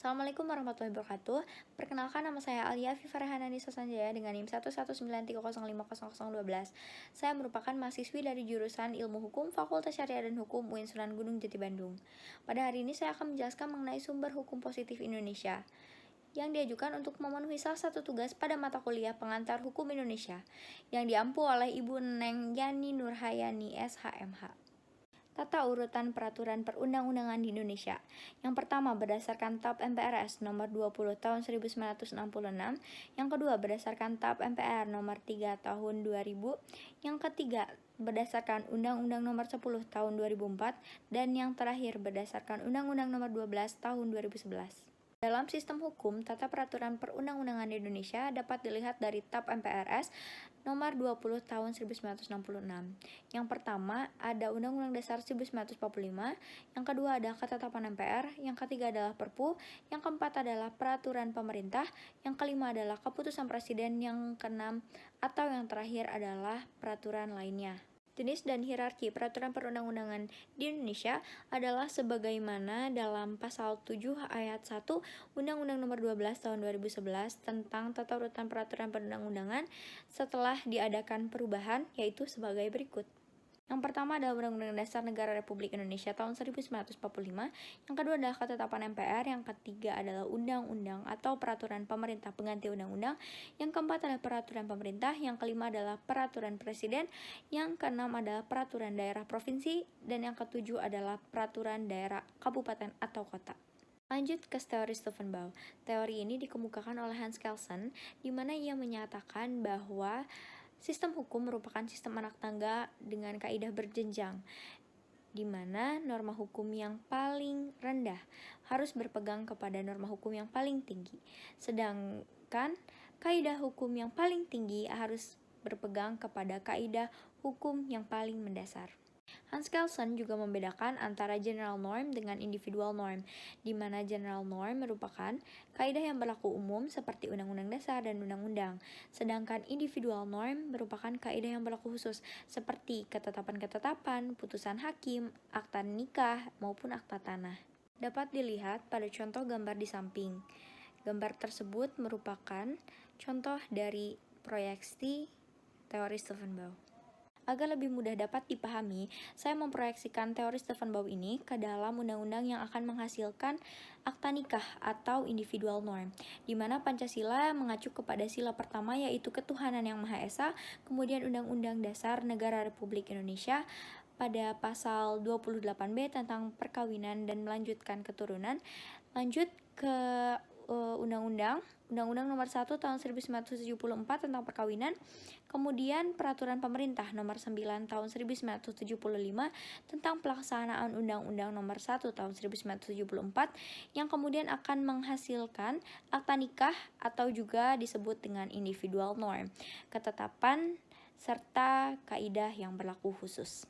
Assalamualaikum warahmatullahi wabarakatuh. Perkenalkan, nama saya Alia Afifa Rehananisa Sanjaya dengan NIM 11930500012. Saya merupakan mahasiswi dari jurusan Ilmu Hukum Fakultas Syariah dan Hukum UIN Sunan Gunung Jati Bandung. Pada hari ini saya akan menjelaskan mengenai sumber hukum positif Indonesia yang diajukan untuk memenuhi salah satu tugas pada mata kuliah Pengantar Hukum Indonesia yang diampu oleh Ibu Neng Yani Nurhayani SHMH. Tata urutan peraturan perundang-undangan di Indonesia. Yang pertama berdasarkan TAP MPRS nomor 20 tahun 1966, yang kedua berdasarkan TAP MPR nomor 3 tahun 2000, yang ketiga berdasarkan Undang-Undang nomor 10 tahun 2004, dan yang terakhir berdasarkan Undang-Undang nomor 12 tahun 2011. Dalam sistem hukum, tata peraturan perundang-undangan di Indonesia dapat dilihat dari TAP MPRS nomor 20 tahun 1966. Yang pertama ada Undang-Undang Dasar 1945, yang kedua ada Ketetapan MPR, yang ketiga adalah Perpu, yang keempat adalah Peraturan Pemerintah, yang kelima adalah Keputusan Presiden, yang keenam atau yang terakhir adalah peraturan lainnya. Jenis dan hierarki peraturan perundang-undangan di Indonesia adalah sebagaimana dalam pasal 7 ayat 1 Undang-Undang nomor 12 tahun 2011 tentang tata urutan peraturan perundang-undangan setelah diadakan perubahan, yaitu sebagai berikut. Yang pertama adalah Undang-Undang Dasar Negara Republik Indonesia tahun 1945, yang kedua adalah Ketetapan MPR, yang ketiga adalah Undang-Undang atau Peraturan Pemerintah pengganti Undang-Undang, yang keempat adalah Peraturan Pemerintah, yang kelima adalah Peraturan Presiden, yang keenam adalah Peraturan Daerah Provinsi, dan yang ketujuh adalah Peraturan Daerah Kabupaten atau Kota. Lanjut ke teori Stephen Bow. Teori ini dikemukakan oleh Hans Kelsen, di mana ia menyatakan bahwa sistem hukum merupakan sistem anak tangga dengan kaidah berjenjang, di mana norma hukum yang paling rendah harus berpegang kepada norma hukum yang paling tinggi, sedangkan kaidah hukum yang paling tinggi harus berpegang kepada kaidah hukum yang paling mendasar. Hans Kelsen juga membedakan antara general norm dengan individual norm, di mana general norm merupakan kaidah yang berlaku umum seperti undang-undang dasar dan undang-undang, sedangkan individual norm merupakan kaidah yang berlaku khusus seperti ketetapan-ketetapan, putusan hakim, akta nikah, maupun akta tanah. Dapat dilihat pada contoh gambar di samping. Gambar tersebut merupakan contoh dari proyeksi teori Stephen Bow. Agar lebih mudah dapat dipahami, saya memproyeksikan teori Stephen Bow ini ke dalam undang-undang yang akan menghasilkan akta nikah atau individual norm, di mana Pancasila mengacu kepada sila pertama yaitu ketuhanan yang Maha Esa, kemudian Undang-Undang Dasar Negara Republik Indonesia pada pasal 28B tentang perkawinan dan melanjutkan keturunan, lanjut ke Undang-Undang nomor 1 tahun 1974 tentang perkawinan, kemudian Peraturan Pemerintah nomor 9 tahun 1975 tentang pelaksanaan Undang-Undang nomor 1 tahun 1974 yang kemudian akan menghasilkan akta nikah atau juga disebut dengan individual norm, ketetapan serta kaidah yang berlaku khusus.